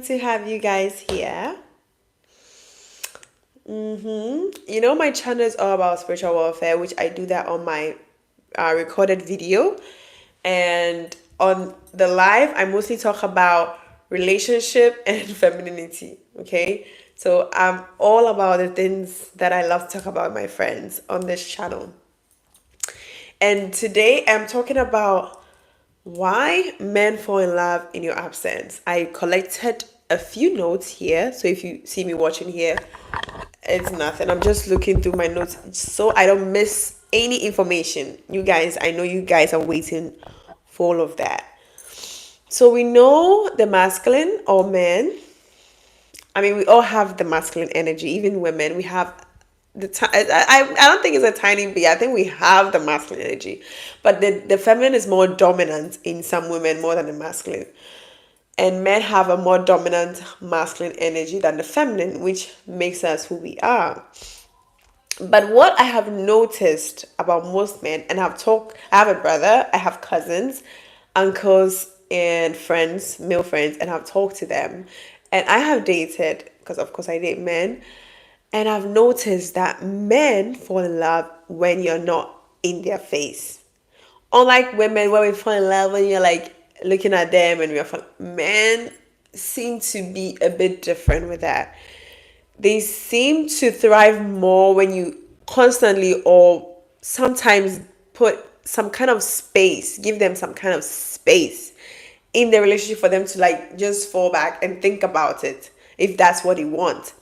To have you guys here. You know, my channel is all about spiritual warfare, which I do that on my recorded video. And on the live, I mostly talk about relationship and femininity. Okay. So I'm all about the things that I love to talk about with my friends on this channel. And today I'm talking about why men fall in love in your absence. I collected a few notes here. So if you see me watching here, it's nothing. I'm just looking through my notes so I don't miss any information. You guys, I know you guys are waiting for all of that. So we know the masculine or men. I mean, we all have the masculine energy, even women. We have I don't think it's a tiny bit. I think we have the masculine energy, but the feminine is more dominant in some women more than the masculine. And men have a more dominant masculine energy than the feminine, which makes us who we are. But what I have noticed about most men, and I have a brother, I have cousins, uncles, and friends, male friends, and I've talked to them. And I have dated, because of course I date men, and I've noticed that men fall in love when you're not in their face. Unlike women, where we fall in love when you're like looking at them and men seem to be a bit different with that. They seem to thrive more when you constantly or sometimes put some kind of space, give them some kind of space in the relationship for them to like just fall back and think about it if that's what they want.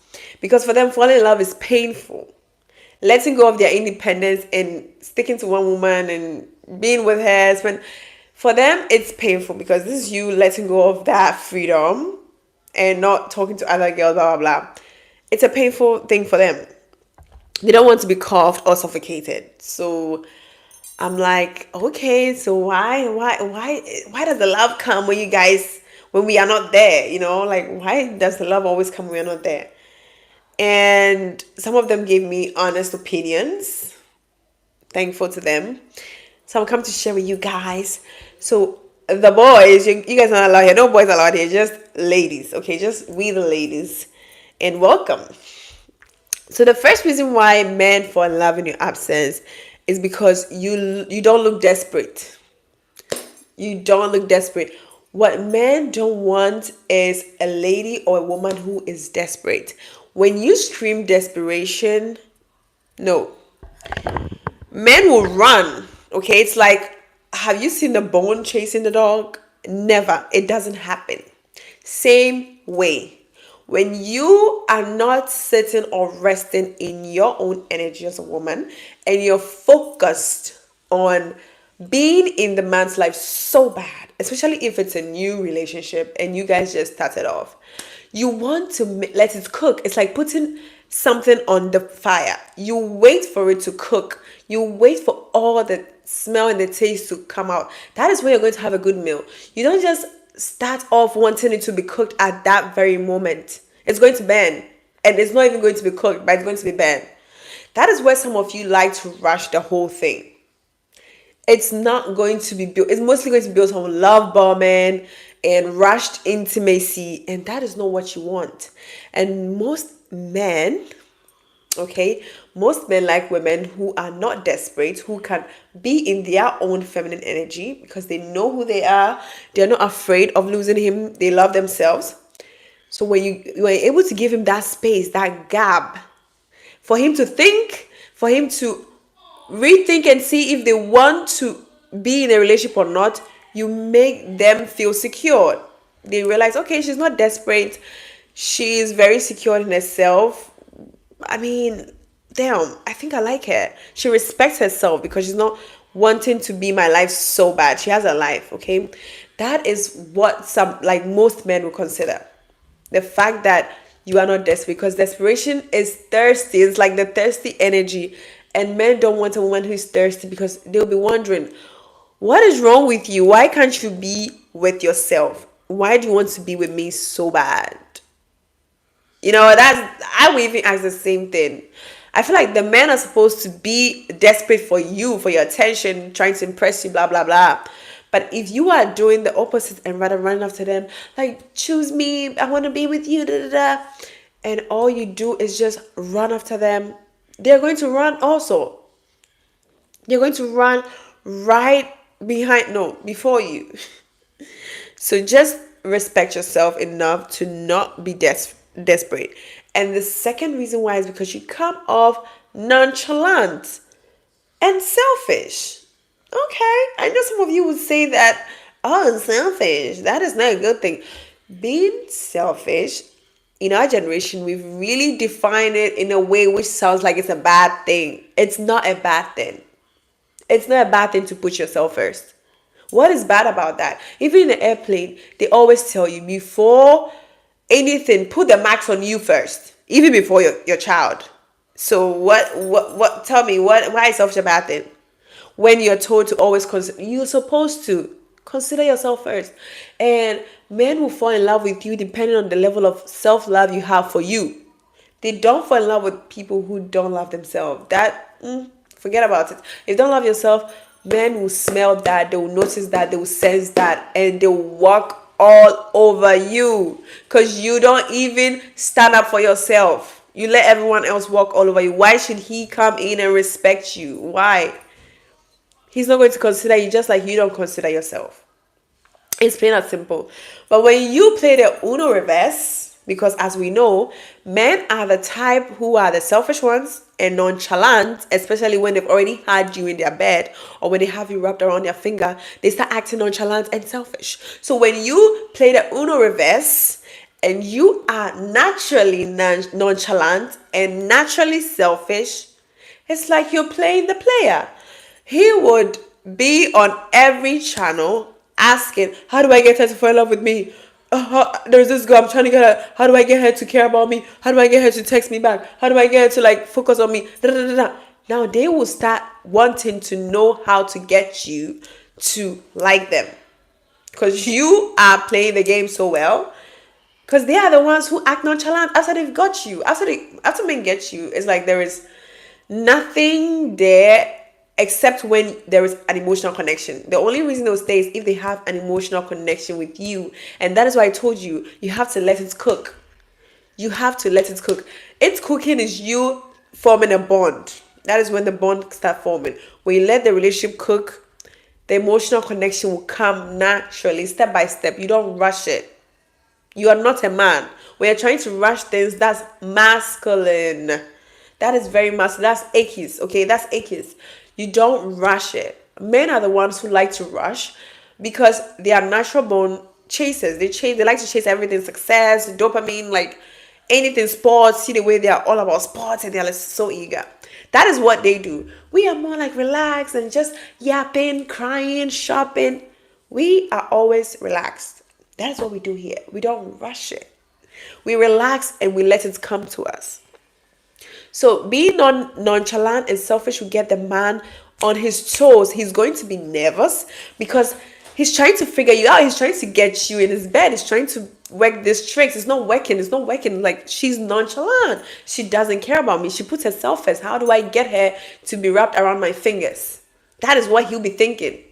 Because for them, falling in love is painful. Letting go of their independence and sticking to one woman and being with her husband, for them, it's painful because this is you letting go of that freedom and not talking to other girls, blah, blah, blah. It's a painful thing for them. They don't want to be cuffed or suffocated. So I'm like, okay, so why does the love come when we are not there? You know, like why does the love always come when we are not there? And some of them gave me honest opinions. Thankful to them. So I'm come to share with you guys. So the boys, you guys are not allowed here. No boys allowed here. Just ladies. Okay, just we the ladies. And welcome. So the first reason why men fall in love in your absence is because you don't look desperate. You don't look desperate. What men don't want is a lady or a woman who is desperate. When you scream desperation, no. Men will run. Okay, it's like, have you seen the bone chasing the dog? Never. It doesn't happen. Same way. When you are not sitting or resting in your own energy as a woman and you're focused on being in the man's life so bad, especially if it's a new relationship and you guys just started off, you want to let it cook. It's like putting something on the fire. You wait for it to cook. You wait for all the smell and the taste to come out. That is when you're going to have a good meal. You don't just start off wanting it to be cooked at that very moment. It's going to burn. And it's not even going to be cooked, but it's going to be burned. That is where some of you like to rush the whole thing. It's not going to be built. It's mostly going to be built on love bombing and rushed intimacy. And that is not what you want. And most men like women who are not desperate, who can be in their own feminine energy because they know who they are. They're not afraid of losing him. They love themselves. So when you are able to give him that space, that gap, for him to think, for him to rethink and see if they want to be in a relationship or not, you make them feel secure. They realize, okay, she's not desperate. She's very secure in herself. I mean, damn, I think I like her. She respects herself because she's not wanting to be my life so bad. She has a life, okay? That is what most men will consider. The fact that you are not desperate, because desperation is thirsty. It's like the thirsty energy. And men don't want a woman who is thirsty because they'll be wondering, what is wrong with you? Why can't you be with yourself? Why do you want to be with me so bad? You know, I would even ask the same thing. I feel like the men are supposed to be desperate for you, for your attention, trying to impress you, blah, blah, blah. But if you are doing the opposite and rather running after them, like, choose me, I want to be with you, da, da, da, and all you do is just run after them, they're going to run also. They're going to run right behind, no, before you. So just respect yourself enough to not be desperate. And the second reason why is because you come off nonchalant and selfish. Okay, I know some of you would say that, oh, I'm selfish. That is not a good thing. Being selfish, in our generation, we've really defined it in a way which sounds like it's a bad thing. It's not a bad thing. It's not a bad thing to put yourself first. What is bad about that? Even in the airplane, they always tell you before anything, put the max on you first, even before your child. So what, tell me, why is selfish a bad thing? When you're told to always consider, you're supposed to consider yourself first. And men will fall in love with you depending on the level of self-love you have for you. They don't fall in love with people who don't love themselves. Forget about it. If you don't love yourself, men will smell that, they will notice that, they will sense that, and they will walk all over you because you don't even stand up for yourself. You let everyone else walk all over you. Why should he come in and respect you? Why? He's not going to consider you just like you don't consider yourself. It's plain and simple. But when you play the Uno reverse, because as we know, men are the type who are the selfish ones and nonchalant, especially when they've already had you in their bed or when they have you wrapped around their finger, they start acting nonchalant and selfish. So when you play the Uno reverse and you are naturally nonchalant and naturally selfish, it's like you're playing the player. He would be on every channel asking, how do I get her to fall in love with me? There's this girl, I'm trying to get her. How do I get her to care about me? How do I get her to text me back? How do I get her to like focus on me? Da, da, da, da. Now they will start wanting to know how to get you to like them because you are playing the game so well. Because they are the ones who act nonchalant after they've got you. After men get you, it's like there is nothing there except when there is an emotional connection. The only reason they'll stay is if they have an emotional connection with you. And that is why I told you, you have to let it cook. You have to let it cook. Its cooking is you forming a bond. That is when the bond starts forming. When you let the relationship cook, the emotional connection will come naturally, step by step. You don't rush it. You are not a man. When you're trying to rush things, that's masculine. That is very masculine. That's ickes, okay? That's ickes. You don't rush it. Men are the ones who like to rush because they are natural born chasers. They like to chase everything, success, dopamine, like anything, sports. See the way they are all about sports and they're like so eager. That is what they do. We are more like relaxed and just yapping, crying, shopping. We are always relaxed. That is what we do here. We don't rush it. We relax and we let it come to us. So being nonchalant and selfish will get the man on his toes. He's going to be nervous because he's trying to figure you out. He's trying to get you in his bed. He's trying to work these tricks. It's not working. It's not working. Like, she's nonchalant. She doesn't care about me. She puts herself first. How do I get her to be wrapped around my fingers? That is what he'll be thinking.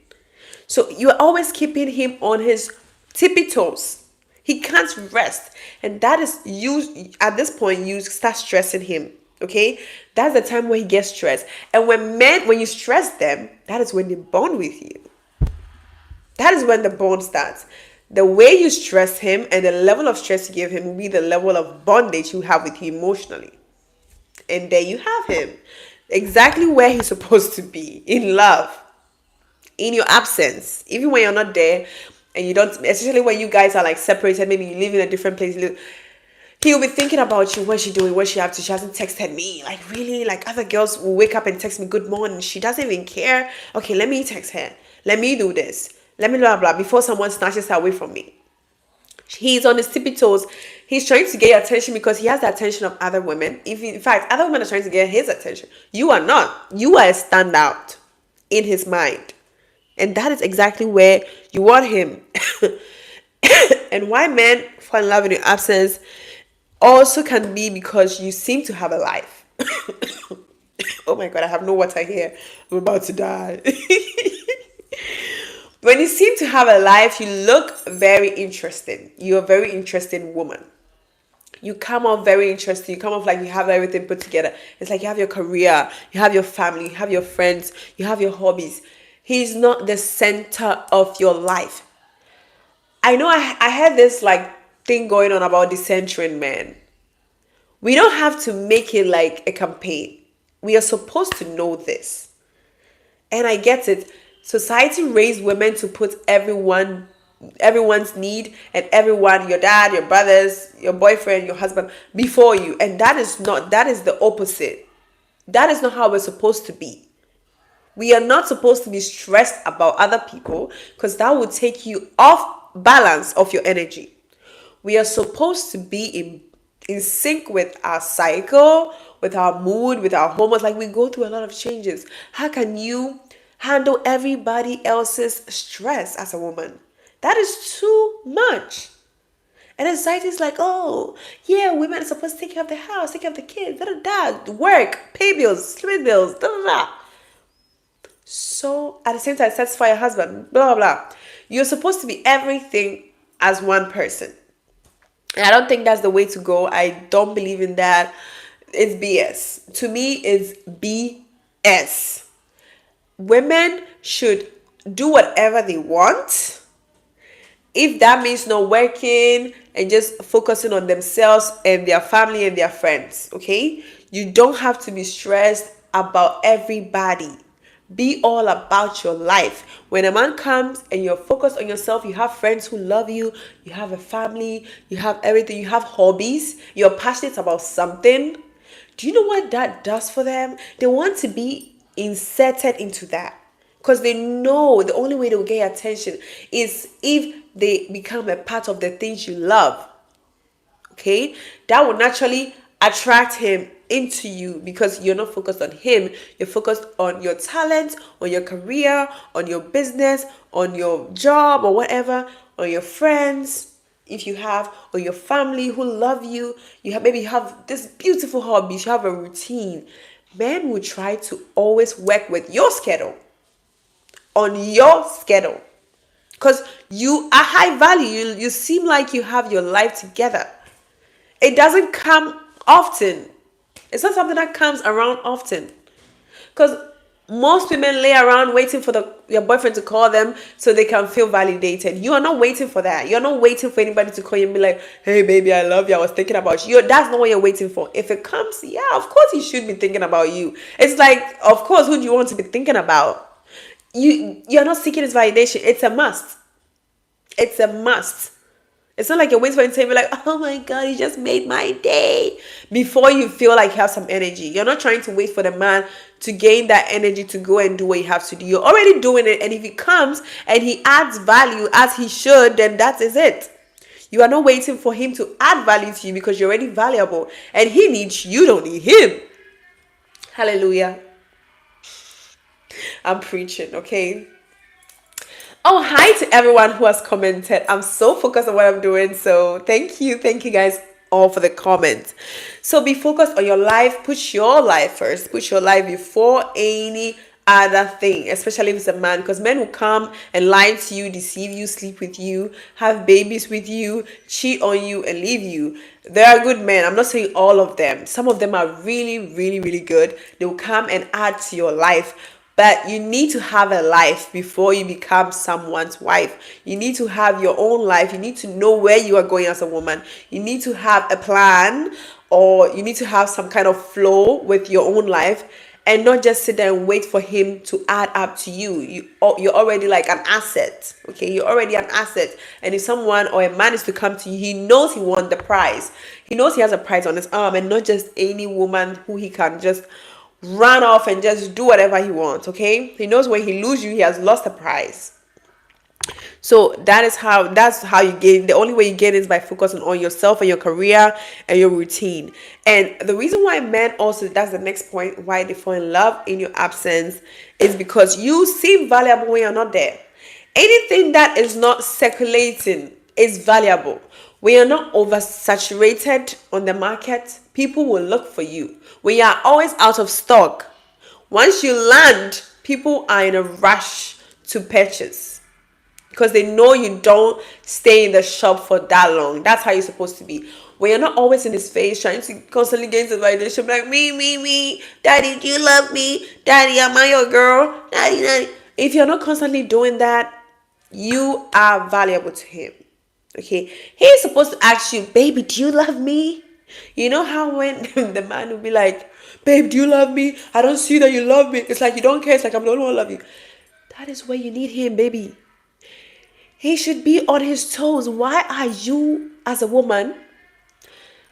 So you're always keeping him on his tippy toes. He can't rest. And that is you, at this point, you start stressing him. Okay, that's the time where he gets stressed. And when you stress them, that is when they bond with you. That is when the bond starts. The way you stress him and the level of stress you give him will be the level of bondage you have with him emotionally. And there you have him. Exactly where he's supposed to be. In love. In your absence. Even when you're not there and you don't, especially when you guys are like separated, maybe you live in a different place. He'll be thinking about you. What's she doing? What's she up to? She hasn't texted me. Like, really? Like, other girls will wake up and text me good morning. She doesn't even care. Okay, let me text her. Let me do this. Let me blah, blah, before someone snatches her away from me. He's on his tippy toes. He's trying to get your attention because he has the attention of other women. In fact, other women are trying to get his attention. You are not. You are a standout in his mind. And that is exactly where you want him. And why men fall in love in your absence also can be because you seem to have a life. Oh my God, I have no water here. I'm about to die. When you seem to have a life, you look very interesting. You're a very interesting woman. You come off very interesting. You come off like you have everything put together. It's like you have your career, you have your family, you have your friends, you have your hobbies. He's not the center of your life. I know I had this like thing going on about the centering man. We don't have to make it like a campaign. We are supposed to know this. And I get it. Society raised women to put everyone's need and everyone, your dad, your brothers, your boyfriend, your husband, before you. And that is the opposite. That is not how we're supposed to be. We are not supposed to be stressed about other people, because that would take you off balance of your energy. We are supposed to be in sync with our cycle, with our mood, with our hormones. Like, we go through a lot of changes. How can you handle everybody else's stress as a woman? That is too much. And then society is like, oh, yeah, women are supposed to take care of the house, take care of the kids, work, pay bills, sleep bills, da da da. So at the same time, satisfy your husband, blah, blah, blah. You're supposed to be everything as one person. And I don't think that's the way to go. I don't believe in that. It's BS. To me, it's BS. Women should do whatever they want. If that means not working and just focusing on themselves and their family and their friends, okay? You don't have to be stressed about everybody. Be all about your life. When a man comes and you're focused on yourself, you have friends who love you, you have a family, you have everything, you have hobbies, you're passionate about something. Do you know what that does for them? They want to be inserted into that, because they know the only way they will get attention is if they become a part of the things you love. Okay? That will naturally attract him into you, because you're not focused on him. You're focused on your talent, on your career, on your business, on your job or whatever, on your friends, if you have, or your family who love you. Maybe you have this beautiful hobby, you have a routine. Men will try to always work with your schedule, on your schedule, because you are high value. You seem like you have your life together. It doesn't come often. It's not something that comes around often, because most women lay around waiting for your boyfriend to call them so they can feel validated. You are not waiting for that. You're not waiting for anybody to call you and be like, hey baby, I love you, I was thinking about you. That's not what you're waiting for. If it comes, yeah, of course he should be thinking about you. It's like, of course, who do you want to be thinking about? You're not seeking his validation. It's a must. It's a must. It's not like you're waiting for him to be like, oh my God, you just made my day, before you feel like you have some energy. You're not trying to wait for the man to gain that energy to go and do what you have to do. You're already doing it. And if he comes and he adds value as he should, then that is it. You are not waiting for him to add value to you, because you're already valuable. And he needs you, don't need him. Hallelujah. I'm preaching, okay? Oh, hi to everyone who has commented. I'm so focused on what I'm doing. So thank you guys all for the comments. So be focused on your life. Put your life first. Put your life before any other thing, especially if it's a man, because men will come and lie to you, deceive you, sleep with you, have babies with you, cheat on you, and leave you. There are good men. I'm not saying all of them. Some of them are really, really, really good. They will come and add to your life. But you need to have a life before you become someone's wife. You need to have your own life. You need to know where you are going as a woman. You need to have a plan, or you need to have some kind of flow with your own life, and not just sit there and wait for him to add up to you. You're already like an asset. Okay, you're already an asset. And if someone or a man is to come to you, he knows he won the prize. He knows he has a prize on his arm, and not just any woman who he can just run off and just do whatever he wants. Okay, he knows when he loses you, he has lost the prize. So that's how you gain. The only way you gain is by focusing on yourself and your career and your routine. And the reason why men also, that's the next point, why they fall in love in your absence, is because you seem valuable when you're not there. Anything that is not circulating is valuable. When you're not oversaturated on the market, people will look for you. When you are always out of stock, once you land, people are in a rush to purchase. because they know you don't stay in the shop for that long. That's how you're supposed to be. When you're not always in his face trying to constantly get his validation, like me, daddy, do you love me? Daddy, am I your girl? Daddy. If you're not constantly doing that, you are valuable to him. Okay, he's supposed to ask you, baby, do you love me? You know how when the man will be like, babe, do you love me? I don't see that you love me. It's like you don't care. It's like I'm the only one who love you. That is where you need him, baby. He should be on his toes. Why are you, as a woman,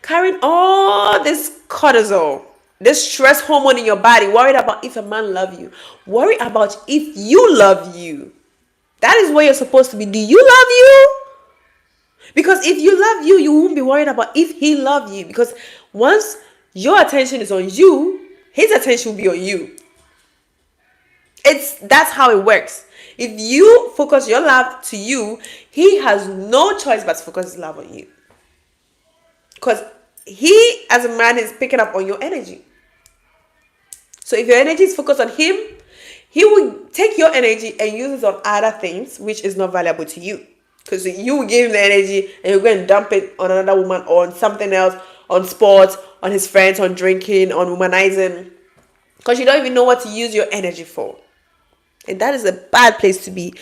carrying all this cortisol, this stress hormone in your body, worried about if a man love you? Worry about if you love you. That is where you're supposed to be. Do you love you? Because if you love you, you won't be worried about if he love you. Because once your attention is on you, his attention will be on you. That's how it works. If you focus your love to you, he has no choice but to focus his love on you. Because he, as a man, is picking up on your energy. So if your energy is focused on him, he will take your energy and use it on other things, which is not valuable to you. Because you will give him the energy and you go and dump it on another woman or on something else, on sports, on his friends, on drinking, on womanizing. Because you don't even know what to use your energy for. And that is a bad place to be.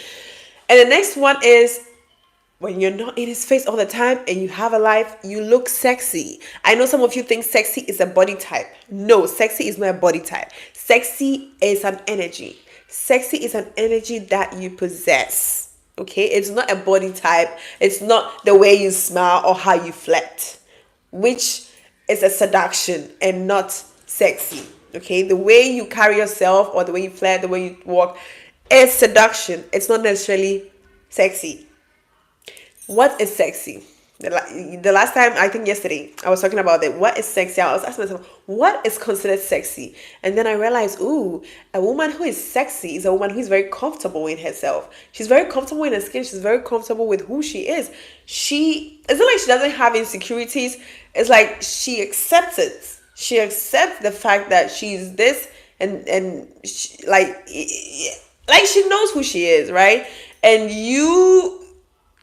And the next one is when you're not in his face all the time and you have a life, you look sexy. I know some of you think sexy is a body type. No, sexy is not a body type. Sexy is an energy. Sexy is an energy that you possess. Okay, it's not a body type. It's not the way you smile or how you flirt, which is a seduction and not sexy. Okay, the way you carry yourself or the way you flirt, the way you walk is seduction. It's not necessarily sexy. What is sexy? The last time, I think yesterday, I was talking about that. What is sexy? I was asking myself, what is considered sexy? And then I realized, a woman who is sexy is a woman who is very comfortable in herself. She's very comfortable in her skin. She's very comfortable with who she is. It's not like she doesn't have insecurities. It's like she accepts it. She accepts the fact that she's this and she, like she knows who she is, right? And you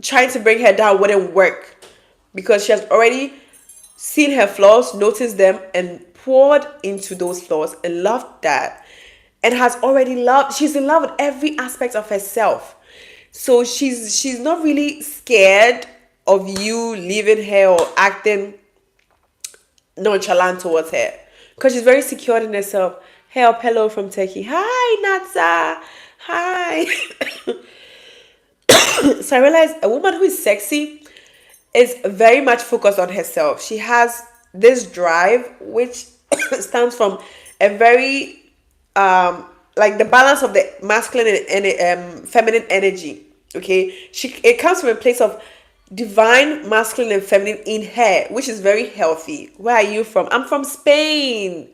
trying to bring her down wouldn't work. Because she has already seen her flaws, noticed them, and poured into those flaws and loved that. And has already she's in love with every aspect of herself. So she's not really scared of you leaving her or acting nonchalant towards her. Because she's very secure in herself. Hello from Turkey. Hi, Natsa. Hi. So I realized a woman who is sexy is very much focused on herself. She has this drive, which stems from a very like the balance of the masculine and feminine energy. Okay, it comes from a place of divine masculine and feminine in her, which is very healthy. Where are you from? I'm from Spain.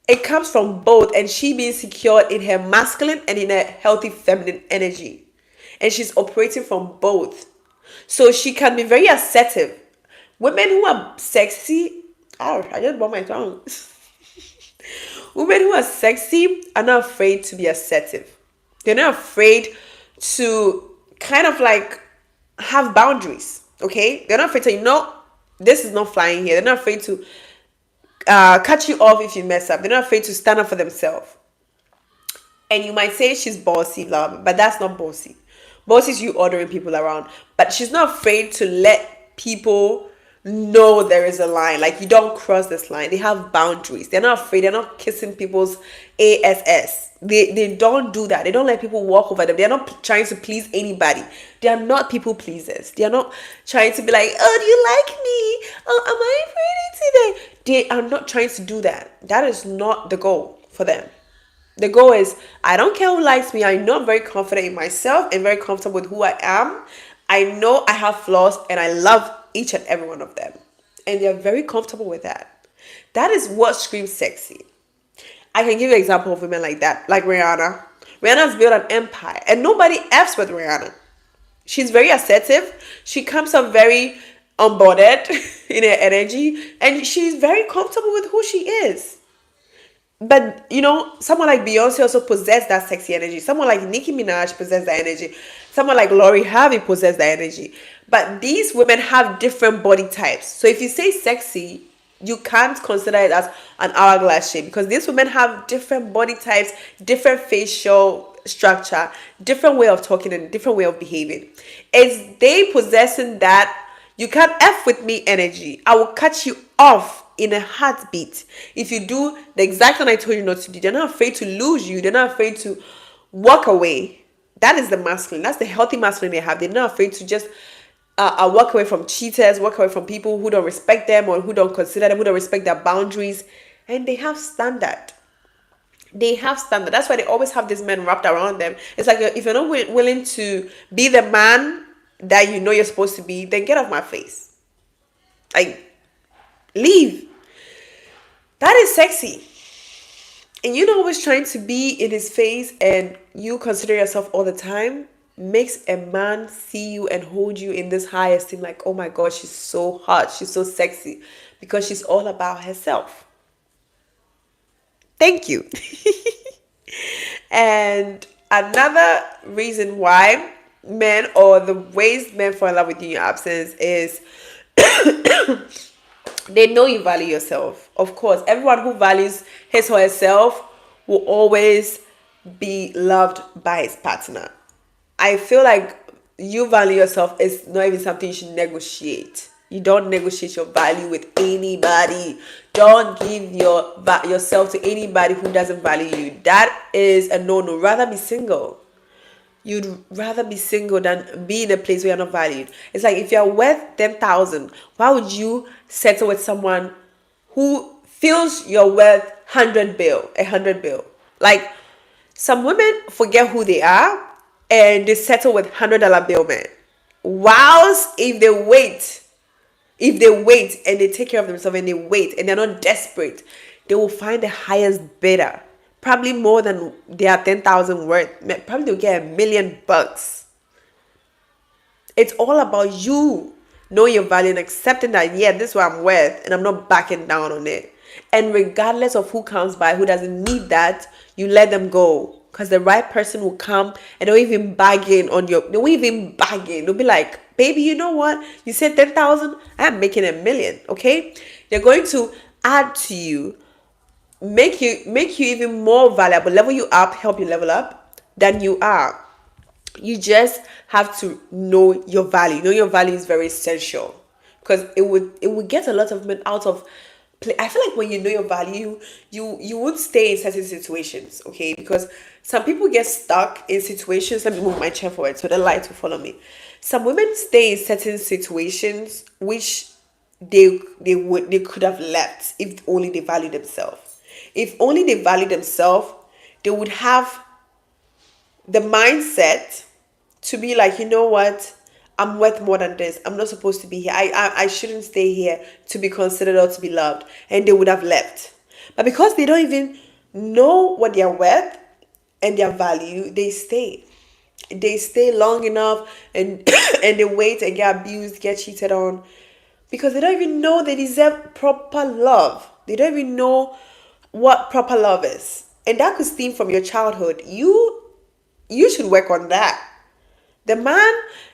It comes from both, and she being secure in her masculine and in a healthy feminine energy, and she's operating from both. So she can be very assertive. Women who are sexy, I just bought my tongue. Women who are sexy are not afraid to be assertive. They're not afraid to kind of like have boundaries. Okay, they're not afraid to this is not flying here. They're not afraid to cut you off if you mess up. They're not afraid to stand up for themselves. And you might say she's bossy, love, but that's not bossy. Bossy is you ordering people around, but she's not afraid to let people know there is a line. Like, you don't cross this line. They have boundaries. They're not afraid. They're not kissing people's ass. They don't do that. They don't let people walk over them. They're not trying to please anybody. They are not people pleasers. They are not trying to be like, oh, do you like me? Oh, am I pretty today? They are not trying to do that. That is not the goal for them. The goal is, I don't care who likes me. I know I'm very confident in myself and very comfortable with who I am. I know I have flaws and I love each and every one of them. And they're very comfortable with that. That is what screams sexy. I can give you an example of women like that, like Rihanna. Rihanna's built an empire and nobody F's with Rihanna. She's very assertive. She comes up very unbothered in her energy and she's very comfortable with who she is. But someone like Beyonce also possessed that sexy energy. Someone like Nicki Minaj possessed that energy. Someone like Lori Harvey possessed that energy. But these women have different body types. So if you say sexy, you can't consider it as an hourglass shape, because these women have different body types, different facial structure, different way of talking, and different way of behaving. It's they possessing that you can't F with me energy. I will cut you off in a heartbeat if you do the exact thing I told you not to do. They're not afraid to lose you. They're not afraid to walk away. That is the masculine. That's the healthy masculine they have. They're not afraid to just walk away from cheaters, walk away from people who don't respect them or who don't consider them, who don't respect their boundaries. And they have standard. They have standard. That's why they always have these men wrapped around them. It's like, if you're not willing to be the man that you know you're supposed to be, then get off my face. Like, leave. That is sexy. And always trying to be in his face and you consider yourself all the time makes a man see you and hold you in this high esteem, like, oh my god, she's so hot, she's so sexy, because she's all about herself. Thank you. And another reason why men, or the ways men fall in love with you in your absence, is they know you value yourself. Of course, everyone who values his or herself will always be loved by his partner. I feel like you value yourself is not even something you should negotiate. You don't negotiate your value with anybody. Don't give yourself to anybody who doesn't value you. That is a no-no. Rather be single. You'd rather be single than be in a place where you're not valued. It's like, if you're worth 10,000, why would you settle with someone who feels you're worth 100 bill? Like, some women forget who they are and they settle with $100 bill men. Whilst if they wait and they take care of themselves and they wait and they're not desperate, they will find the highest bidder. Probably more than their 10,000 worth. Probably they'll get $1 million. It's all about you know your value and accepting that, yeah, this is what I'm worth, and I'm not backing down on it. And regardless of who comes by, who doesn't need that, you let them go. Because the right person will come and they'll even bargain on your, they won't even bargain. They'll be like, baby, you know what? You said 10,000, I'm making $1 million, okay? They're going to add to you, make you even more valuable, level you up, help you level up than you are. You just have to know your value. Know your value is very essential, because it would get a lot of men out of play. I feel like when you know your value, you won't stay in certain situations, okay? Because some people get stuck in situations. Let me move my chair forward so the light will follow me. Some women stay in certain situations which they could have left if only they value themselves. If only they value themselves, they would have the mindset to be like, you know what, I'm worth more than this. I'm not supposed to be here. I shouldn't stay here to be considered or to be loved. And they would have left. But because they don't even know what they're worth and their value, they stay. They stay long enough and and they wait and get abused, get cheated on, because they don't even know they deserve proper love. They don't even know what proper love is. And that could stem from your childhood. You should work on that. The man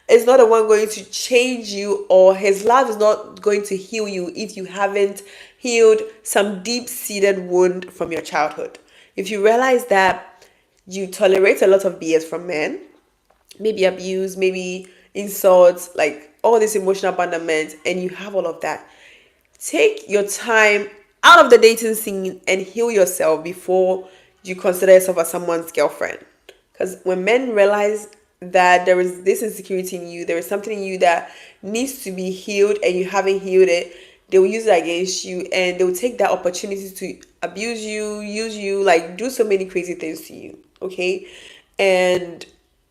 is not the one going to change you, or his love is not going to heal you if you haven't healed some deep-seated wound from your childhood. If you realize that you tolerate a lot of BS from men, maybe abuse, maybe insults, like all this emotional abandonment, and you have all of that, take your time out of the dating scene and heal yourself before you consider yourself as someone's girlfriend. Because when men realize that there is this insecurity in you, there is something in you that needs to be healed and you haven't healed it, they will use it against you, and they will take that opportunity to abuse you, use you, like do so many crazy things to you, okay? And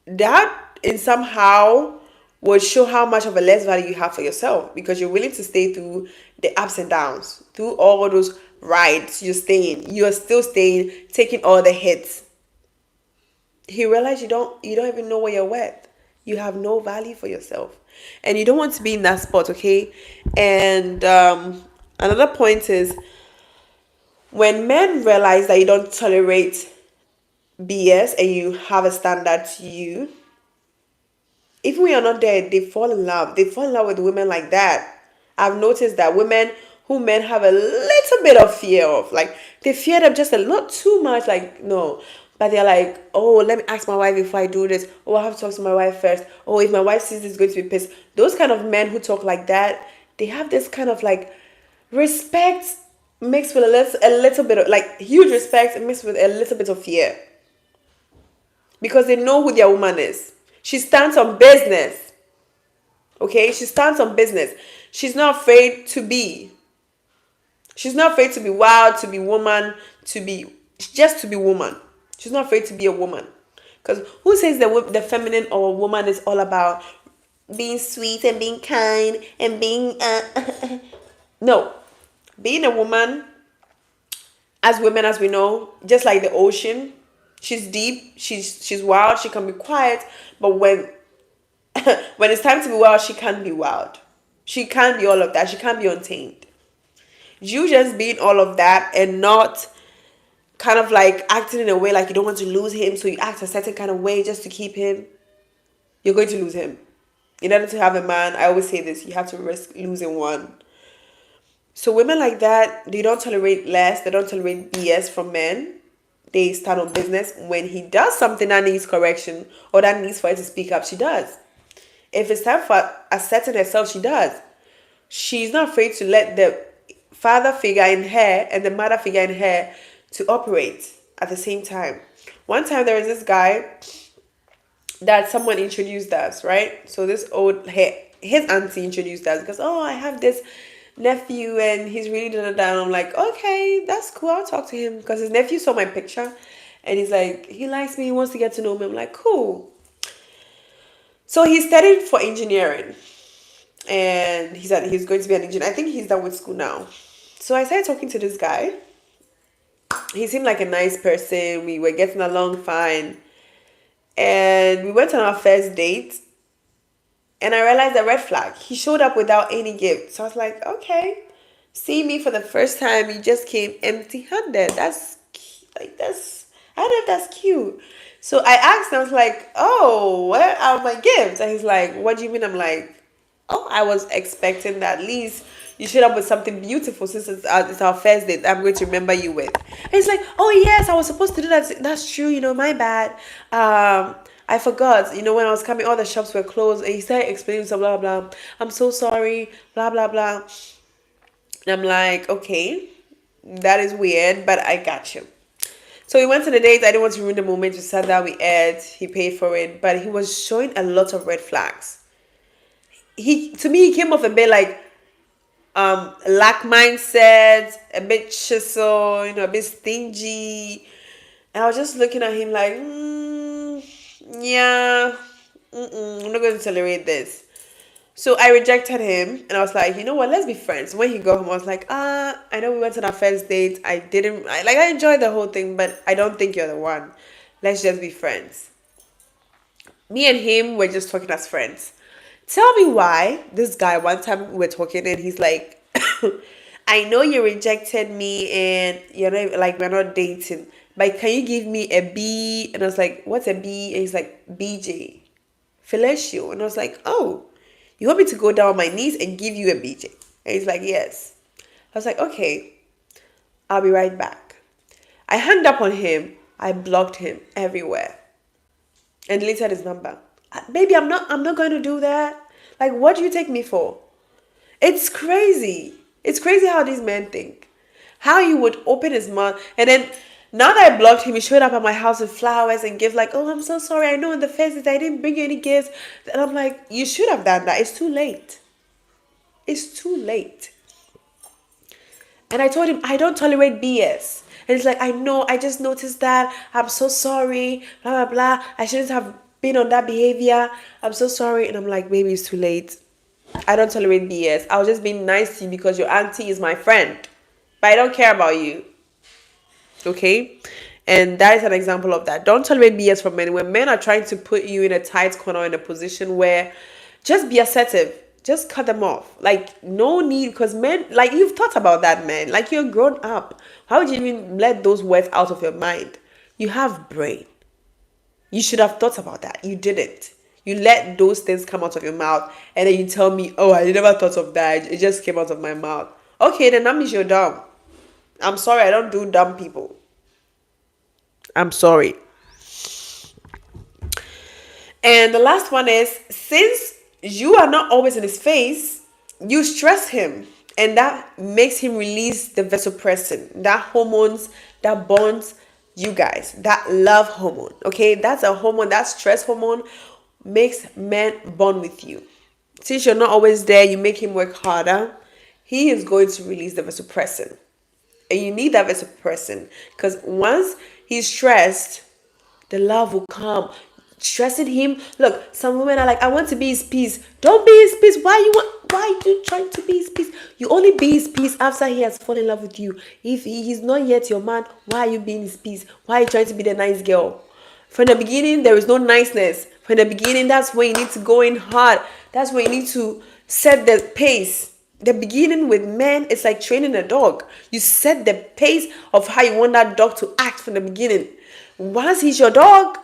that in somehow will show how much of a less value you have for yourself, because you're willing to stay through the ups and downs, through all those rides. You're still staying, taking all the hits. He realized you don't even know what you're worth. You have no value for yourself, and you don't want to be in that spot, okay? And another point is, When men realize that you don't tolerate BS and you have a standard to you, even when you're not there, they fall in love. They fall in love with women like that. I've noticed that women who men have a little bit of fear of, like they fear them just a not too much, like no. But they're like, oh, let me ask my wife before I do this. Oh, I have to talk to my wife first. Oh, if my wife sees this, going to be pissed. Those kind of men who talk like that, they have this kind of like respect mixed with a little bit of like huge respect mixed with a little bit of fear because they know who their woman is. She stands on business. Okay, she stands on business. She's not afraid to be. She's not afraid to be wild, to be woman, to be just to be woman. She's not afraid to be a woman. Because who says the feminine or woman is all about being sweet and being kind and being no, being a woman, as women as we know, just like the ocean, she's deep, she's wild, she can be quiet, but when when it's time to be wild, she can't be wild. She can't be all of that. She can't be untamed. You just being all of that and not kind of like acting in a way like you don't want to lose him, so you act a certain kind of way just to keep him, you're going to lose him. In order to have a man, I always say this, you have to risk losing one. So women like that, they don't tolerate less, they don't tolerate BS from men. They stand on business. When he does something that needs correction or that needs for her to speak up, she does. If it's time for asserting herself, she does. She's not afraid to let the father figure in her and the mother figure in her to operate at the same time. One time there was this guy that someone introduced us, right? So this his auntie introduced us because, oh, I have this nephew and he's really da da da. And I'm like, okay, that's cool. I'll talk to him because his nephew saw my picture and he's like, he likes me. He wants to get to know me. I'm like, cool. So he studied for engineering and he's going to be an engineer. I think he's done with school now. So I started talking to this guy. He seemed like a nice person. We were getting along fine. And we went on our first date. And I realized a red flag. He showed up without any gift. So I was like, okay. See me for the first time. He just came empty-handed. I don't know if that's cute. So I asked him, I was like, oh, where are my gifts? And he's like, what do you mean? I'm like, oh, I was expecting that at least you showed up with something beautiful since it's our first date I'm going to remember you with. And he's like, oh, yes, I was supposed to do that. That's true, my bad. I forgot, when I was coming, all the shops were closed. And he started explaining some blah, blah. I'm so sorry, blah, blah, blah. And I'm like, okay, that is weird, but I got you. So we went to the date. I didn't want to ruin the moment. We sat down, we ate, he paid for it. But he was showing a lot of red flags. To me, he came off a bit like lack mindset, a bit chisel, a bit stingy. And I was just looking at him like, yeah, I'm not going to tolerate this. So I rejected him and I was like, you know what, let's be friends. When he got home, I was like, I know we went on our first date. I enjoyed the whole thing, but I don't think you're the one. Let's just be friends. Me and him were just talking as friends. Tell me why this guy, one time we were talking and he's like, I know you rejected me and we're not dating, but can you give me a B? And I was like, what's a B? And he's like, BJ, fellatio. And I was like, oh, you want me to go down on my knees and give you a BJ? And he's like, yes. I was like, okay, I'll be right back. I hung up on him. I blocked him everywhere and deleted his number. Baby, I'm not going to do that. Like, what do you take me for? It's crazy. It's crazy how these men think. How he would open his mouth. And then, now that I blocked him, he showed up at my house with flowers and gifts. Like, oh, I'm so sorry. I know in the first day I didn't bring you any gifts. And I'm like, you should have done that. It's too late. It's too late. And I told him, I don't tolerate BS. And he's like, I know. I just noticed that. I'm so sorry. Blah, blah, blah. I shouldn't have been on that behavior. I'm so sorry. And I'm like, baby, it's too late. I don't tolerate BS. I was just being nice to you because your auntie is my friend. But I don't care about you. Okay? And that is an example of that. Don't tolerate BS from men. When men are trying to put you in a tight corner, in a position where just be assertive. just cut them off. Like, no need, because men, like, you've thought about that, man. Like, you're grown up. How would you even let those words out of your mind? You have brain. You should have thought about that. You didn't. You let those things come out of your mouth, and then you tell me, oh, I never thought of that. It just came out of my mouth. Okay, then that means you're dumb. I'm sorry, I don't do dumb people. I'm sorry. And the last one is, since you are not always in his face, you stress him. And that makes him release the vasopressin, that hormones that bonds you guys, that love hormone. Okay, that's a hormone, that stress hormone makes men bond with you. Since you're not always there, you make him work harder. He is going to release the vasopressin. And you need that vasopressin, because once he's stressed, the love will come. Stressing him. Look, some women are like, I want to be his peace. Don't be his peace. Why are you trying to be his peace? You only be his peace after he has fallen in love with you. If he's not yet your man, why are you being his peace? Why are you trying to be the nice girl? From the beginning, there is no niceness. From the beginning, that's where you need to go in hard. That's where you need to set the pace. The beginning with men, it's like training a dog. You set the pace of how you want that dog to act from the beginning. Once he's your dog,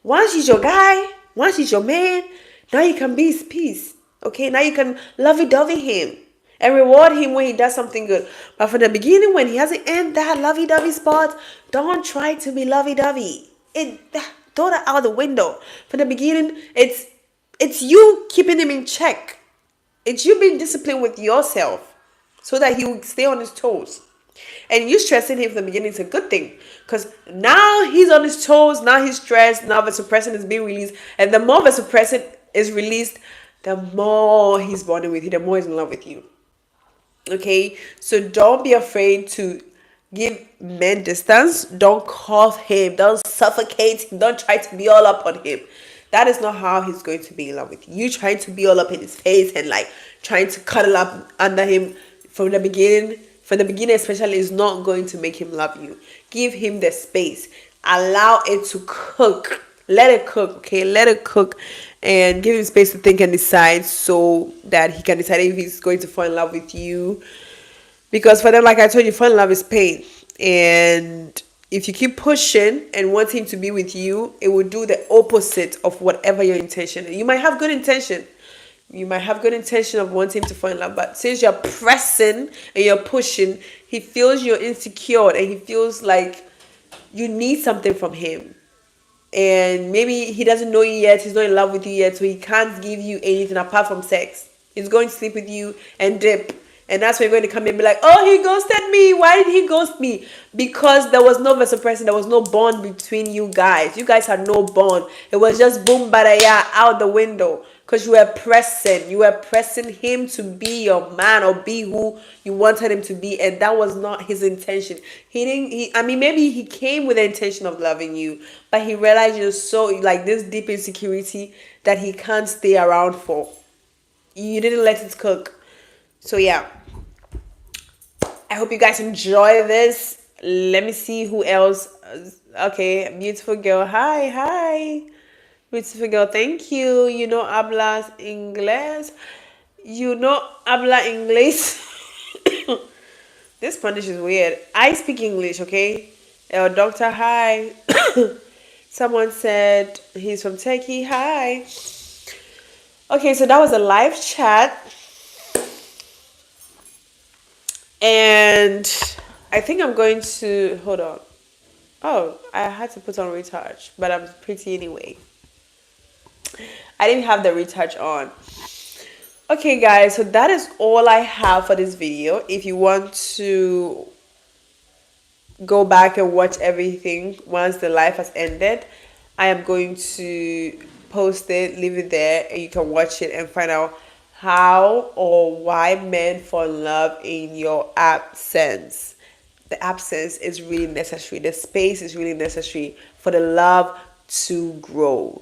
once he's your guy, once he's your man, now you can be his peace. Okay, now you can lovey-dovey him and reward him when he does something good. But from the beginning, when he hasn't earned that lovey-dovey spot, don't try to be lovey-dovey. Throw that out the window. From the beginning, it's you keeping him in check. It's you being disciplined with yourself so that he will stay on his toes. And you stressing him from the beginning is a good thing, because now he's on his toes, now he's stressed, now vasopressin is being released. And the more vasopressin is released, the more he's bonding with you, the more he's in love with you. Okay? So don't be afraid to give men distance. Don't cough him. Don't suffocate him. Don't try to be all up on him. That is not how he's going to be in love with you. You trying to be all up in his face and like trying to cuddle up under him from the beginning. From the beginning especially, is not going to make him love you. Give him the space. Allow it to cook. Let it cook, okay? Let it cook, and give him space to think and decide, so that he can decide if he's going to fall in love with you. Because for them, like I told you, fall in love is pain. And if you keep pushing and want him to be with you, it will do the opposite of whatever your intention is. You might have good intention. You might have good intention of wanting to fall in love, but since you're pressing and you're pushing, he feels you're insecure and he feels like you need something from him. And maybe he doesn't know you yet, he's not in love with you yet, so he can't give you anything apart from sex. He's going to sleep with you and dip. And that's when you're going to come in and be like, oh, he ghosted me. Why did he ghost me? Because there was no vasopressin. There was no bond between you guys. You guys had no bond. It was just boom, badaya, out the window. Because you were pressing. You were pressing him to be your man or be who you wanted him to be. And that was not his intention. Maybe he came with the intention of loving you, but he realized you're so, like, this deep insecurity that he can't stay around for. You didn't let it cook. So yeah, I hope you guys enjoy this. Let me see who else. Okay, beautiful girl. Hi. Beautiful girl, thank you. You know hablas inglés. You know habla inglés. This Spanish is weird. I speak English, okay? Doctor, hi. Someone said he's from Turkey. Hi. Okay, so that was a live chat. And I think I'm going to, hold on. Oh, I had to put on retouch, but I'm pretty anyway. I didn't have the retouch on. Okay, guys, so that is all I have for this video. If you want to go back and watch everything once the live has ended, I am going to post it, leave it there, and you can watch it and find out how or why men fall in love in your absence. The absence is really necessary. The space is really necessary for the love to grow.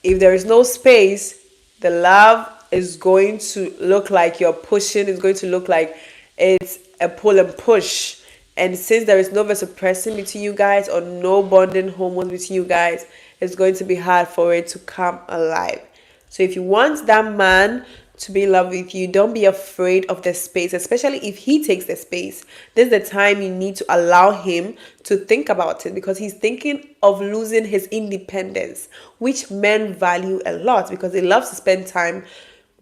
If there is no space, the love is going to look like you're pushing. It's going to look like it's a pull and push. And since there is no vasopressin between you guys or no bonding hormones between you guys, it's going to be hard for it to come alive. So if you want that man to be in love with you, don't be afraid of the space, especially if he takes the space. This is the time you need to allow him to think about it, because he's thinking of losing his independence, which men value a lot because they love to spend time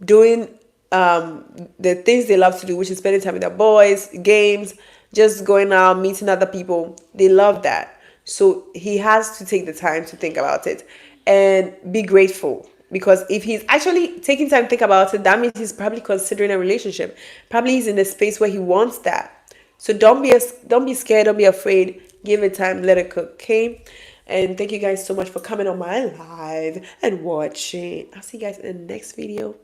doing the things they love to do, which is spending time with their boys, games, just going out, meeting other people. They love that. So he has to take the time to think about it and be grateful, because if he's actually taking time to think about it, that means he's probably considering a relationship. Probably he's in a space where he wants that. So don't be scared, don't be afraid. Give it time, let it cook, okay? And thank you guys so much for coming on my live and watching. I'll see you guys in the next video.